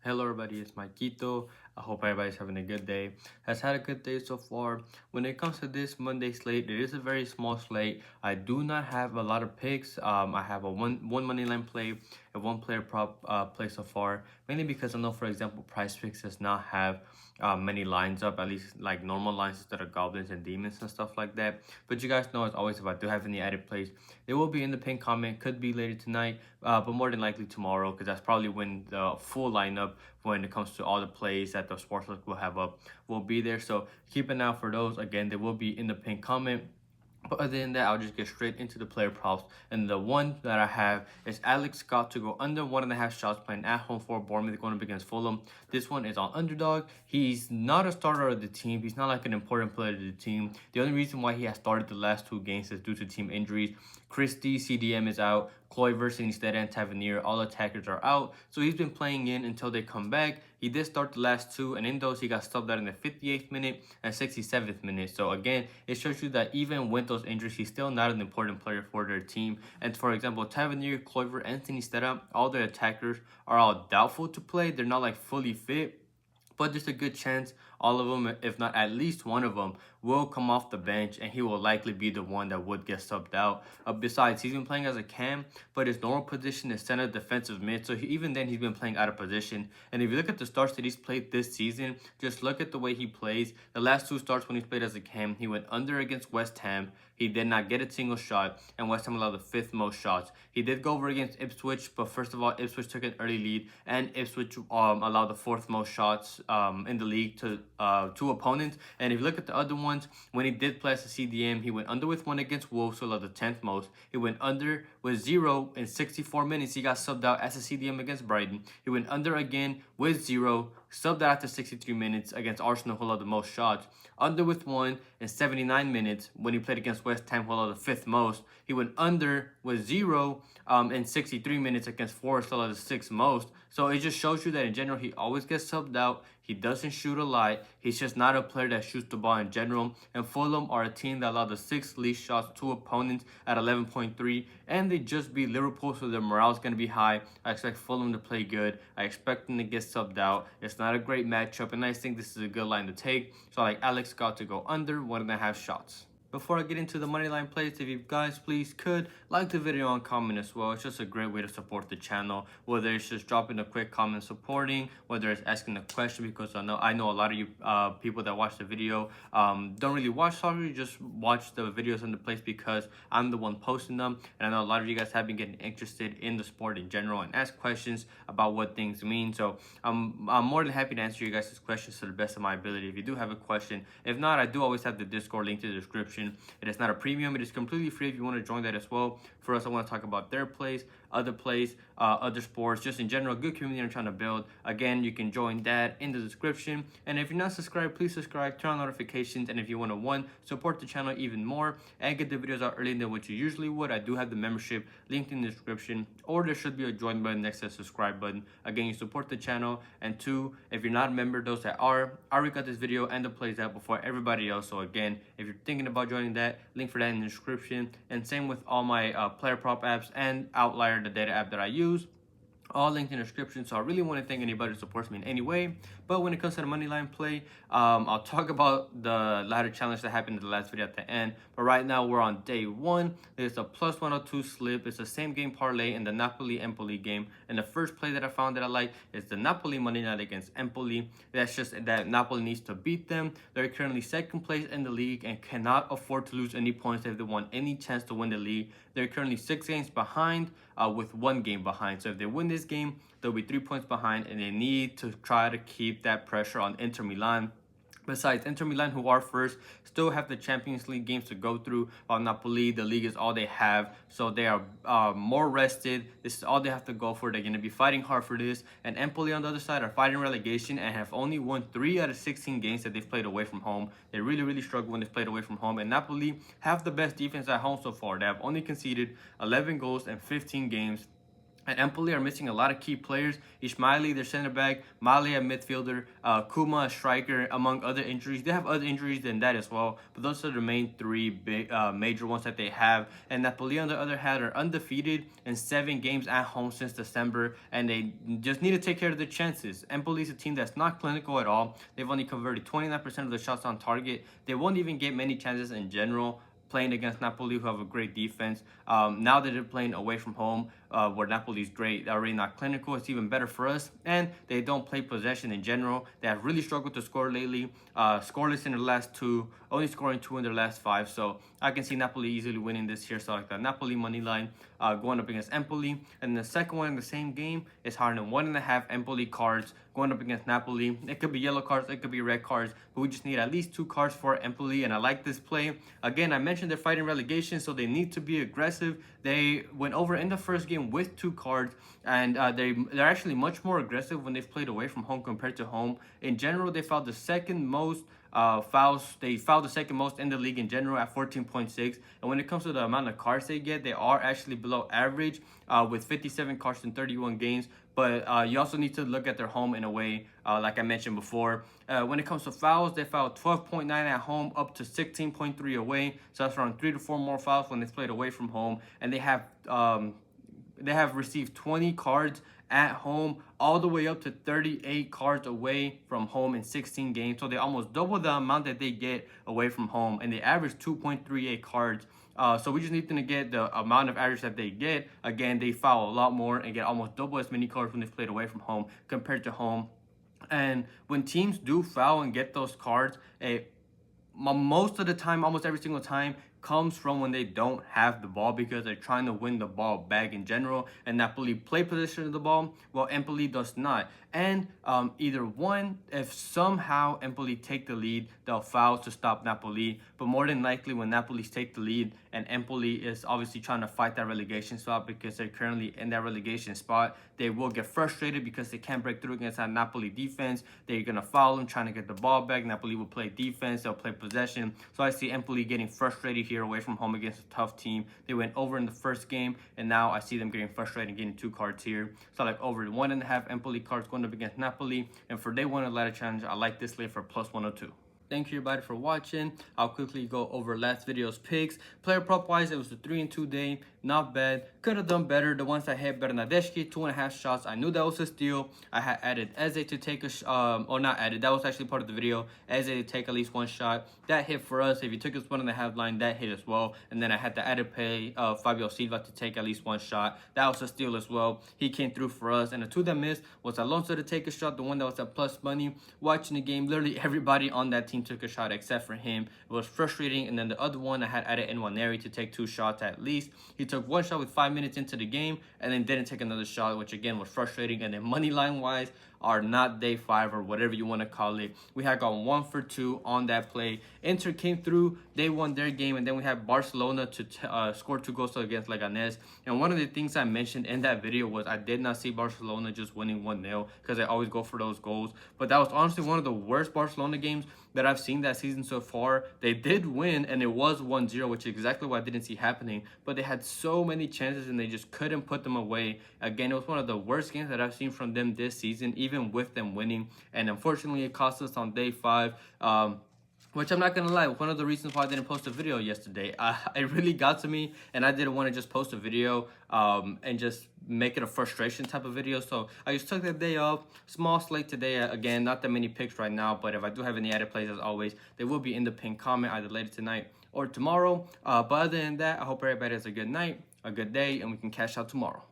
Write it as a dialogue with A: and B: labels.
A: Hello everybody, it's Maikito. I hope everybody's having a good day. Has had a good day so far. When it comes to this Monday slate, it is a very small slate. I do not have a lot of picks. I have a one money line play and one player prop play so far. Mainly because I know, for example, PrizePicks does not have many lines up, at least like normal lines instead of goblins and demons and stuff like that. But you guys know, as always, if I do have any added plays, they will be in the pinned comment. Could be later tonight, but more than likely tomorrow, because that's probably when the full lineup, when it comes to all the plays that the sportsbook will have up, will be there. So keep an eye out for those. Again, they will be in the pinned comment. But other than that, I'll just get straight into the player props. And the one that I have is Alex Scott to go under 1.5 shots playing at home for Bournemouth going up against Fulham. This one is on underdog. He's not a starter of the team. He's not like an important player to the team. The only reason why he has started the last two games is due to team injuries. Christie, CDM is out. Kluivert, Sinistera, and Tavernier, all attackers are out. So he's been playing in until they come back. He did start the last two, and in those, he got subbed out in the 58th minute and 67th minute. So again, it shows you that even with those injuries, he's still not an important player for their team. And for example, Tavernier, Kluivert, and Sinistera, all their attackers are all doubtful to play. They're not like fully fit. But there's a good chance all of them, if not at least one of them, will come off the bench, and he will likely be the one that would get subbed out. Besides, he's been playing as a cam, but his normal position is center defensive mid, so even then he's been playing out of position. And if you look at the starts that he's played this season, just look at the way he plays. The last two starts when he's played as a cam, he went under against West Ham. He did not get a single shot, and West Ham allowed the fifth most shots. He did go over against Ipswich, but first of all, Ipswich took an early lead, and Ipswich allowed the fourth most shots in the league to two opponents. And if you look at the other ones, when he did play as a CDM, he went under with one against Wolves, so allowed the 10th most. He went under with 0 in 64 minutes. He got subbed out as a CDM against Brighton. He went under again with 0, subbed out after 63 minutes against Arsenal, who allowed the most shots. Under with 1 in 79 minutes when he played against West Ham, who allowed the 5th most. He went under with 0 in 63 minutes against Forest, who allowed the 6th most. So it just shows you that in general, he always gets subbed out. He doesn't shoot a lot. He's just not a player that shoots the ball in general. And Fulham are a team that allowed the 6th least shots to opponents at 11.3. And they just beat Liverpool, so their morale is going to be high. I expect Fulham to play good. I expect them to get subbed out. It's not a great matchup, and I think this is a good line to take. So I like Alex Scott to go under 1.5 shots. Before I get into the moneyline plays, if you guys please could like the video and comment as well. It's just a great way to support the channel, whether it's just dropping a quick comment supporting, whether it's asking a question, because I know a lot of you people that watch the video don't really watch soccer. You just watch the videos in the place because I'm the one posting them, and I know a lot of you guys have been getting interested in the sport in general and ask questions about what things mean. So I'm more than happy to answer you guys' questions to the best of my ability if you do have a question. If not, I do always have the Discord link in the description. It is not a premium. It is completely free if you want to join that as well. For us, I want to talk about their plays, other sports, just in general, good community I'm trying to build. Again, you can join that in the description. And if you're not subscribed, please subscribe, turn on notifications. And if you want to, support the channel even more and get the videos out earlier than what you usually would, I do have the membership linked in the description, or there should be a join button next to the subscribe button. Again, you support the channel. And 2, if you're not a member, those that are, I already got this video and the plays out before everybody else. So again, if you're thinking about joining that, link for that in the description. And same with all my player prop apps and Outlier, the data app that I use, all linked in the description. So I really want to thank anybody who supports me in any way. But when it comes to the moneyline play, I'll talk about the ladder challenge that happened in the last video at the end. But right now we're on day 1. There's a plus 102 slip. It's a same game parlay in the Napoli-Empoli game. And the first play that I found that I like is the Napoli money line against Empoli. That's just that Napoli needs to beat them. They're currently 2nd place in the league and cannot afford to lose any points if they want any chance to win the league. They're currently 6 games behind with 1 game behind. So if they win this game, they'll be 3 points behind, and they need to try to keep that pressure on Inter Milan. Besides, Inter Milan, who are first, still have the Champions League games to go through, while Napoli, the league is all they have. So they are more rested. This is all they have to go for. They're going to be fighting hard for this. And Empoli, on the other side, are fighting relegation and have only won 3 out of 16 games that they've played away from home. They really struggle when they've played away from home. And Napoli have the best defense at home so far. They have only conceded 11 goals in 15 games. And Empoli are missing a lot of key players. Ismaili, their center back, Mali, a midfielder, Kuma, a striker, among other injuries. They have other injuries than that as well, but those are the main three big, major ones that they have. And Napoli, on the other hand, are undefeated in 7 games at home since December, and they just need to take care of their chances. Empoli is a team that's not clinical at all. They've only converted 29% of the shots on target. They won't even get many chances in general playing against Napoli, who have a great defense. Now that they're playing away from home, where Napoli's great, they're already not clinical. It's even better for us. And they don't play possession in general. They have really struggled to score lately. Scoreless in their last 2, only scoring 2 in their last 5. So I can see Napoli easily winning this here. So like the Napoli money line going up against Empoli. And the second one in the same game is Harden 1.5 Empoli cards going up against Napoli. It could be yellow cards, it could be red cards, but we just need at least 2 cards for Empoli, and I like this play. Again, I mentioned they're fighting relegation, so they need to be aggressive. They went over in the first game with 2 cards, and they're actually much more aggressive when they've played away from home compared to home. In general, they fouled the second most fouls. They fouled the second most in the league in general at 14.6. And when it comes to the amount of cards they get, they are actually below average with 57 cards in 31 games. But you also need to look at their home in a way, like I mentioned before. When it comes to fouls, they fouled 12.9 at home, up to 16.3 away. So that's around 3 to 4 more fouls when they played away from home. And they have received 20 cards at home, all the way up to 38 cards away from home in 16 games. So they almost double the amount that they get away from home, and they average 2.38 cards. So we just need them to get the amount of average that they get. Again, they foul a lot more and get almost double as many cards when they've played away from home compared to home. And when teams do foul and get those cards, most of the time, almost every single time, comes from when they don't have the ball because they're trying to win the ball back in general. And Napoli play possession of the ball, while Empoli does not. And either one, if somehow Empoli take the lead, they'll foul to stop Napoli. But more than likely, when Napoli take the lead and Empoli is obviously trying to fight that relegation spot because they're currently in that relegation spot, they will get frustrated because they can't break through against that Napoli defense. They're going to foul them, trying to get the ball back. Napoli will play defense. They'll play possession. So I see Empoli getting frustrated here away from home against a tough team. They went over in the first game, and now I see them getting frustrated and getting 2 cards here. So I like over 1.5 Empoli cards going up against Napoli. And for day 1 of ladder challenge, I like this slate for plus 102. Thank you everybody for watching. I'll quickly go over last video's picks. Player prop wise, it was a 3-2 day. Not bad. Could have done better. The ones I hit, Bernadeschi, 2.5 shots. I knew that was a steal. I had added Eze to take or not added. That was actually part of the video. Eze to take at least 1 shot. That hit for us. If you took his 1.5 line, that hit as well. And then I had the added pay Fabio Silva to take at least 1 shot. That was a steal as well. He came through for us. And the 2 that missed was Alonso to take a shot. The one that was at plus money. Watching the game, literally everybody on that team took a shot except for him. It was frustrating. And then the other one, I had added Nwaneri to take 2 shots at least. He took 1 shot with 5 minutes into the game and then didn't take another shot, which again was frustrating. And then money line wise, are not day 5 or whatever you want to call it, we had gone 1 for 2 on that play. Inter came through, they won their game, and then we had Barcelona to score 2 goals against Leganés. And one of the things I mentioned in that video was I did not see Barcelona just winning 1-0 because I always go for those goals. But that was honestly one of the worst Barcelona games that I've seen that season so far. They did win, and it was 1-0, which is exactly what I didn't see happening. But they had so many chances, and they just couldn't put them away. Again, it was one of the worst games that I've seen from them this season, even with them winning. And unfortunately, it cost us on day 5. Which I'm not going to lie, one of the reasons why I didn't post a video yesterday. It really got to me, and I didn't want to just post a video and just make it a frustration type of video. So I just took the day off. Small slate today. Again, not that many picks right now, but if I do have any added plays, as always, they will be in the pinned comment either later tonight or tomorrow. But other than that, I hope everybody has a good night, a good day, and we can cash out tomorrow.